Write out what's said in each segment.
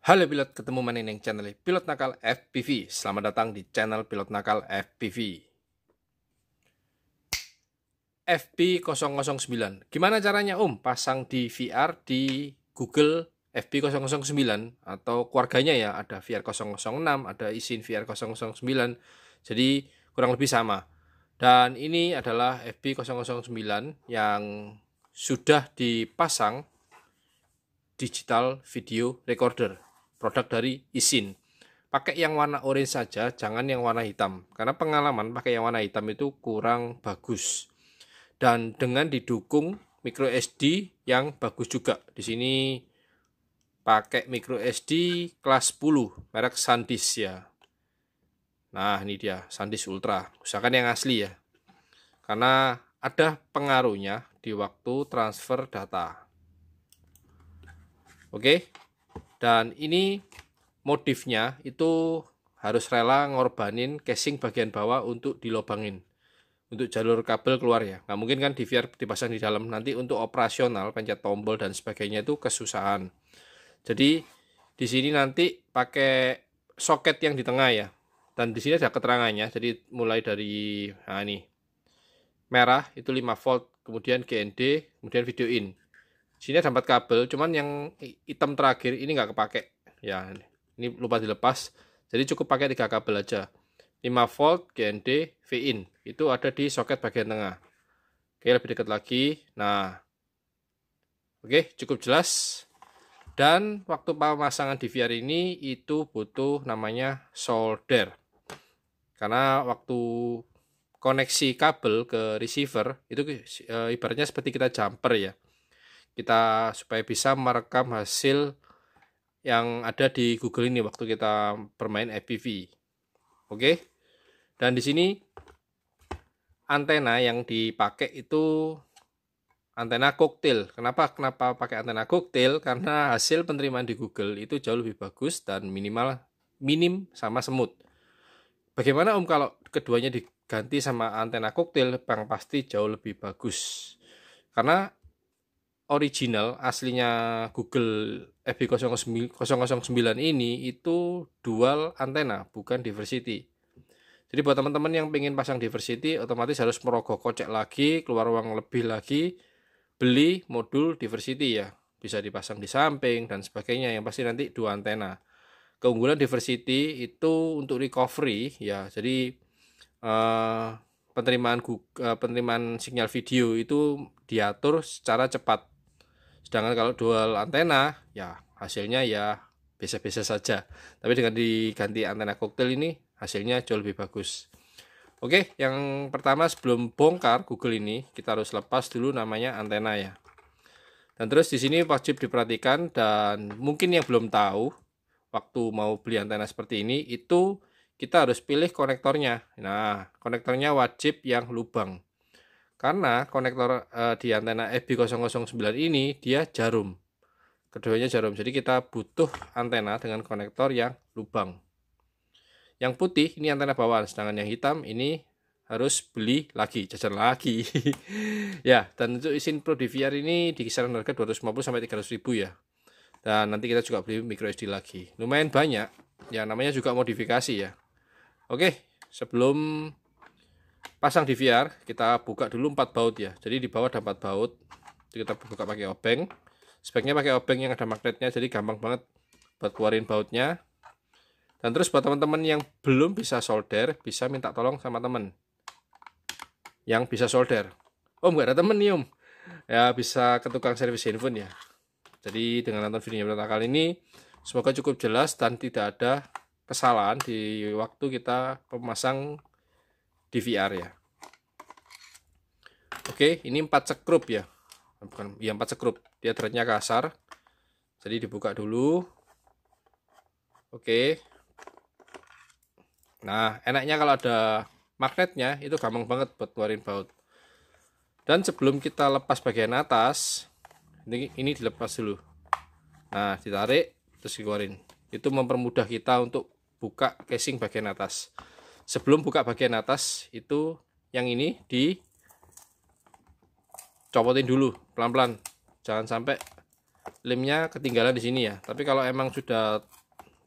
Halo pilot, ketemu mana yang channel Pilot Nakal FPV. Selamat datang di channel Pilot Nakal FPV. FP009. Gimana caranya pasang di VR di Google FP009 atau keluarganya ya, ada VR 006, ada izin VR 009. Jadi kurang lebih sama. Dan ini adalah FP009 yang sudah dipasang digital video recorder, produk dari Isin. Pakai yang warna orange saja, jangan yang warna hitam, karena pengalaman pakai yang warna hitam itu kurang bagus. Dan dengan didukung micro SD yang bagus juga. Di sini pakai micro SD kelas 10, merek SanDisk ya. Nah, ini dia SanDisk Ultra. Usahakan yang asli ya, karena ada pengaruhnya di waktu transfer data. Oke, dan ini modifnya itu harus rela ngorbanin casing bagian bawah untuk dilobangin, untuk jalur kabel keluar ya. Nggak mungkin kan di VR dipasang di dalam, nanti untuk operasional pencet tombol dan sebagainya itu kesusahan. Jadi di sini nanti pakai soket yang di tengah ya, dan di sini ada keterangannya. Jadi mulai dari ini merah itu 5 volt, kemudian GND, kemudian video in. Sini ada 4 kabel, cuman yang hitam terakhir ini nggak kepake ya, ini lupa dilepas, jadi cukup pakai 3 kabel aja. 5 volt GND V-in itu ada di soket bagian tengah. Oke, lebih dekat lagi. Nah, oke, cukup jelas. Dan waktu pemasangan di VR ini itu butuh namanya solder, karena waktu koneksi kabel ke receiver itu ibaratnya seperti kita jumper ya, kita supaya bisa merekam hasil yang ada di Google ini waktu kita bermain FPV. Oke. Dan di sini antena yang dipakai itu antena koktail. Kenapa pakai antena koktail? Karena hasil penerimaan di Google itu jauh lebih bagus dan minim sama semut. Bagaimana kalau keduanya diganti sama antena koktail? Bang, pasti jauh lebih bagus. Karena original aslinya Google FP009 ini itu dual antena, bukan diversity. Jadi buat teman-teman yang pengen pasang diversity, otomatis harus merogoh kocek lagi, keluar uang lebih lagi, beli modul diversity ya. Bisa dipasang di samping dan sebagainya, yang pasti nanti 2 antena. Keunggulan diversity itu untuk recovery ya, jadi penerimaan sinyal video itu diatur secara cepat. Sedangkan kalau dual antena ya hasilnya ya biasa-biasa saja. Tapi dengan diganti antena koktail ini hasilnya jauh lebih bagus. Oke, yang pertama sebelum bongkar Google ini kita harus lepas dulu namanya antena ya. Dan terus di sini wajib diperhatikan, dan mungkin yang belum tahu waktu mau beli antena seperti ini itu kita harus pilih konektornya. Nah, konektornya wajib yang lubang. Karena konektor di antena FP009 ini dia jarum. Keduanya jarum. Jadi kita butuh antena dengan konektor yang lubang. Yang putih ini antena bawaan, sedangkan yang hitam ini harus beli lagi, jajan lagi. Ya, dan untuk Isin Pro di VR ini di kisaran harga 250 sampai 300 ribu ya. Dan nanti kita juga beli micro SD lagi. Lumayan banyak. Ya, namanya juga modifikasi ya. Oke, sebelum pasang di VR, kita buka dulu 4 baut ya. Jadi di bawah ada 4 baut. Jadi kita buka pakai obeng. Speknya pakai obeng yang ada magnetnya, jadi gampang banget buat keluarin bautnya. Dan terus buat teman-teman yang belum bisa solder, bisa minta tolong sama teman yang bisa solder. Nggak ada temen nih ya, bisa ke tukang servis handphone ya. Jadi dengan nonton videonya kali ini, semoga cukup jelas dan tidak ada kesalahan di waktu kita memasang di VR ya. Oke, ini 4 sekrup ya. Bukan, ya 4 sekrup. Dia threadnya kasar. Jadi dibuka dulu. Oke. Nah, enaknya kalau ada magnetnya itu gampang banget buat keluarin baut. Dan sebelum kita lepas bagian atas, ini dilepas dulu. Nah, ditarik terus dikeluarin. Itu mempermudah kita untuk buka casing bagian atas. Sebelum buka bagian atas itu yang ini dicopotin dulu pelan-pelan. Jangan sampai lemnya ketinggalan di sini ya. Tapi kalau emang sudah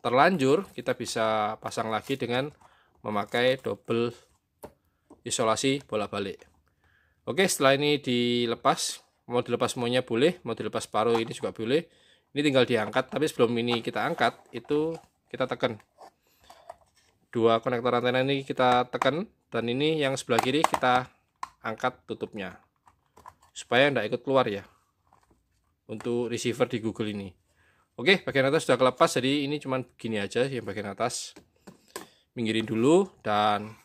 terlanjur, kita bisa pasang lagi dengan memakai double isolasi bolak-balik. Oke, setelah ini dilepas, mau dilepas semuanya boleh, mau dilepas paruh ini juga boleh. Ini tinggal diangkat, tapi sebelum ini kita angkat, itu kita tekan. Dua konektor antena ini kita tekan, dan ini yang sebelah kiri kita angkat tutupnya. Supaya tidak ikut keluar ya. Untuk receiver di Google ini. Oke, bagian atas sudah kelepas, jadi ini cuman gini aja yang bagian atas. Minggirin dulu, dan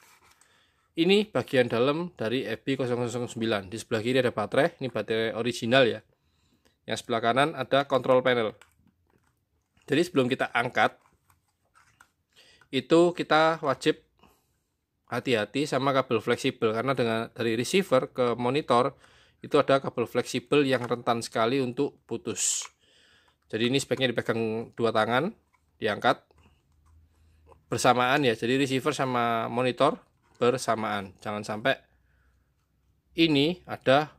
ini bagian dalam dari EB009. Di sebelah kiri ada baterai, ini baterai original ya. Yang sebelah kanan ada control panel. Jadi sebelum kita angkat, itu kita wajib hati-hati sama kabel fleksibel, karena dari receiver ke monitor itu ada kabel fleksibel yang rentan sekali untuk putus. Jadi ini sebaiknya dipegang dua tangan, diangkat bersamaan ya. Jadi receiver sama monitor bersamaan. Jangan sampai ini ada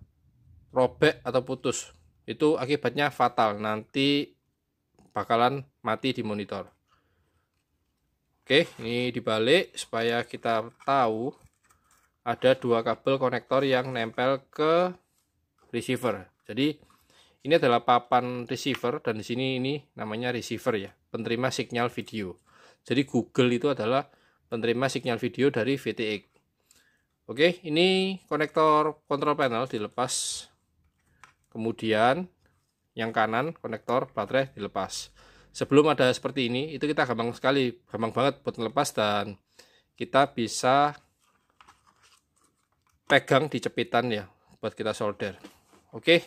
robek atau putus. Itu akibatnya fatal. Nanti bakalan mati di monitor. Oke, ini dibalik supaya kita tahu ada dua kabel konektor yang nempel ke receiver. Jadi ini adalah papan receiver, dan di sini ini namanya receiver ya, penerima sinyal video. Jadi Google itu adalah penerima sinyal video dari VTX. Oke, ini konektor control panel dilepas. Kemudian yang kanan konektor baterai dilepas. Sebelum ada seperti ini, itu kita gampang banget buat melepas, dan kita bisa pegang di cepitan ya buat kita solder. Oke,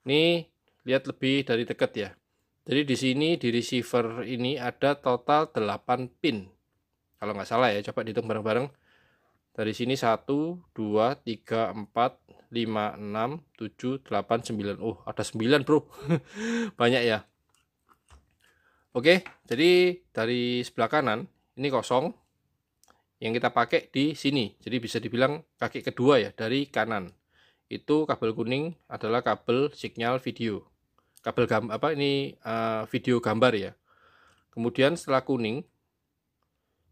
ini lihat lebih dari dekat ya. Jadi di sini di receiver ini ada total 8 pin. Kalau nggak salah ya, coba dihitung bareng-bareng. Dari sini 1, 2, 3, 4, 5, 6, 7, 8, 9. Oh, ada 9 bro. Banyak ya. Oke, jadi dari sebelah kanan ini kosong. Yang kita pakai di sini. Jadi bisa dibilang kaki kedua ya dari kanan. Itu kabel kuning adalah kabel sinyal video. Kabel video gambar ya. Kemudian setelah kuning,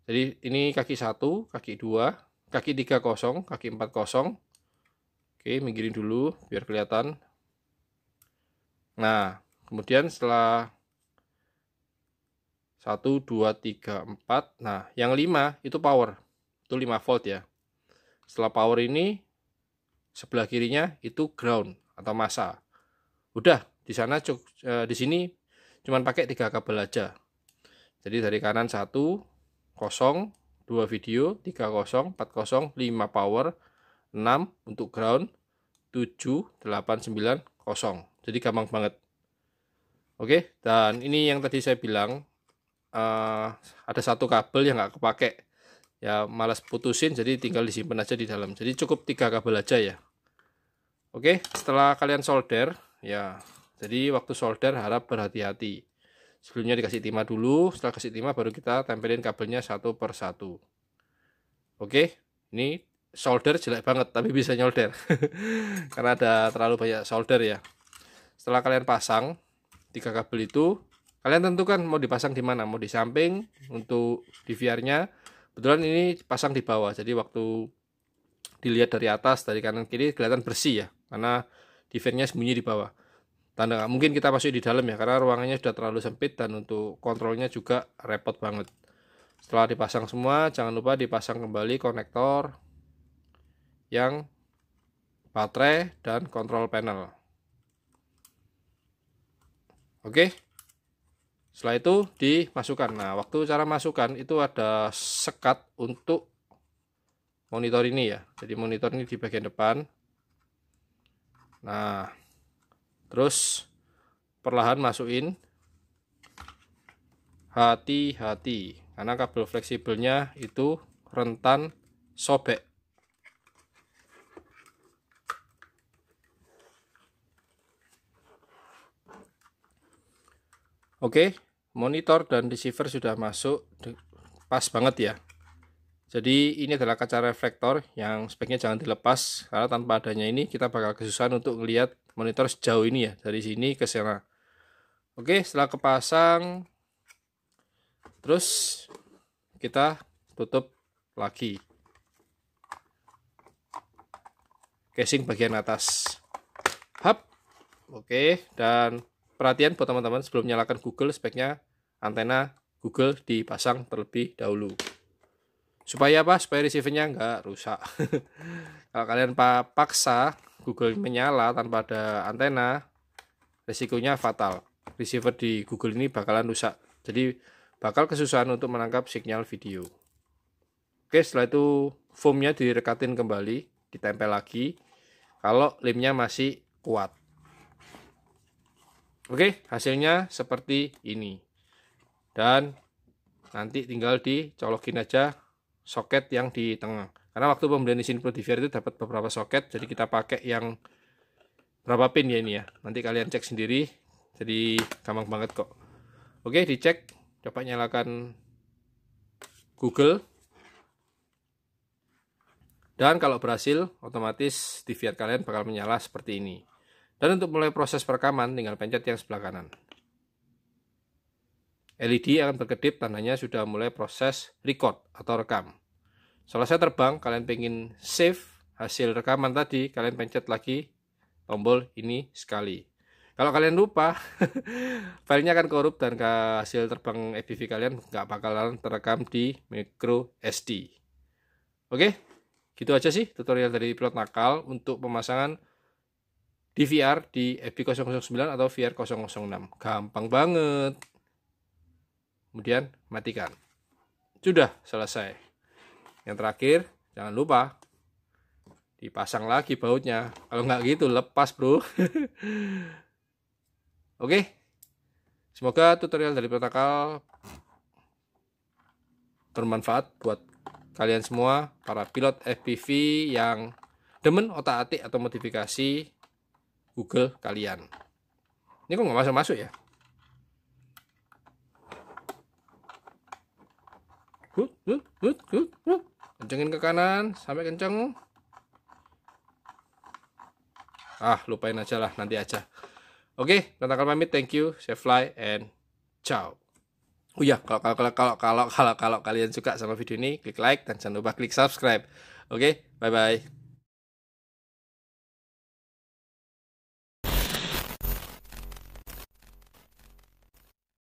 jadi ini kaki 1, kaki 2, kaki 3 kosong, kaki 4 kosong. Oke, minggirin dulu biar kelihatan. Nah, kemudian setelah 1, 2, 3, 4. Nah, yang 5 itu power. Itu 5 volt ya. Setelah power ini, sebelah kirinya itu ground atau massa. Udah, di sana di sini cuman pakai 3 kabel aja. Jadi dari kanan 1 kosong, 2 video, 3 kosong, 4 kosong, 5 power, 6 untuk ground, 7, 8, 9 kosong. Jadi gampang banget. Oke, dan ini yang tadi saya bilang ada satu kabel yang nggak kepake. Ya malas putusin, jadi tinggal disimpan aja di dalam. Jadi cukup 3 kabel aja ya. Oke, setelah kalian solder ya, jadi waktu solder harap berhati-hati. Sebelumnya dikasih timah dulu, setelah kasih timah baru kita tempelin kabelnya satu per satu. Oke, ini solder jelek banget tapi bisa nyolder. Karena ada terlalu banyak solder ya. Setelah kalian pasang 3 kabel itu, kalian tentukan mau dipasang di mana, mau di samping untuk DVR-nya. Kebetulan ini pasang di bawah, jadi waktu dilihat dari atas, dari kanan kiri kelihatan bersih ya, karena DVR-nya sembunyi di bawah. Tanda nggak mungkin kita masuk di dalam ya, karena ruangannya sudah terlalu sempit dan untuk kontrolnya juga repot banget. Setelah dipasang semua, jangan lupa dipasang kembali konektor yang baterai dan kontrol panel. Oke. Setelah itu dimasukkan. Nah, waktu cara masukkan itu ada sekat untuk monitor ini ya. Jadi monitor ini di bagian depan. Nah, terus perlahan masukin. Hati-hati, karena kabel fleksibelnya itu rentan sobek. Oke. Monitor dan receiver sudah masuk pas banget ya. Jadi ini adalah kaca reflektor yang sebaiknya jangan dilepas, karena tanpa adanya ini kita bakal kesusahan untuk melihat monitor sejauh ini ya, dari sini ke sana. Oke, setelah kepasang, terus kita tutup lagi casing bagian atas. Hap. Oke, dan perhatian buat teman-teman, sebelum nyalakan Google, speknya antena Google dipasang terlebih dahulu. Supaya apa? Supaya receivernya nggak rusak. Kalau kalian paksa Google menyala tanpa ada antena, risikonya fatal. Receiver di Google ini bakalan rusak. Jadi bakal kesusahan untuk menangkap sinyal video. Oke, setelah itu foamnya direkatin kembali, ditempel lagi. Kalau lemnya masih kuat. Oke, hasilnya seperti ini. Dan nanti tinggal dicolokin aja soket yang di tengah. Karena waktu pembelian di sini Pro DVR itu dapat beberapa soket, jadi kita pakai yang berapa pin ya ini ya. Nanti kalian cek sendiri, jadi gampang banget kok. Oke, dicek, coba nyalakan Google. Dan kalau berhasil, otomatis DVR kalian bakal menyala seperti ini. Dan untuk mulai proses perekaman, tinggal pencet yang sebelah kanan. LED akan berkedip, tandanya sudah mulai proses record atau rekam. Selesai terbang, kalian pengen save hasil rekaman tadi, kalian pencet lagi tombol ini sekali. Kalau kalian lupa, filenya akan korup dan hasil terbang FPV kalian nggak bakalan terekam di micro SD. Oke, gitu aja sih tutorial dari pilot nakal untuk pemasangan DVR di FB009 atau VR006. Gampang banget. Kemudian matikan. Sudah selesai. Yang terakhir, jangan lupa dipasang lagi bautnya. Kalau nggak gitu lepas bro. Oke. Semoga tutorial dari Protokol bermanfaat buat kalian semua, para pilot FPV yang demen otak-atik atau modifikasi Google kalian. Ini kok nggak masuk-masuk ya? Kencengin ke kanan sampai kenceng. Lupain aja lah, nanti aja. Oke, Protokol pamit, thank you, safe fly and ciao. Oh ya, kalau kalian suka sama video ini, klik like dan jangan lupa klik subscribe. Oke, bye bye.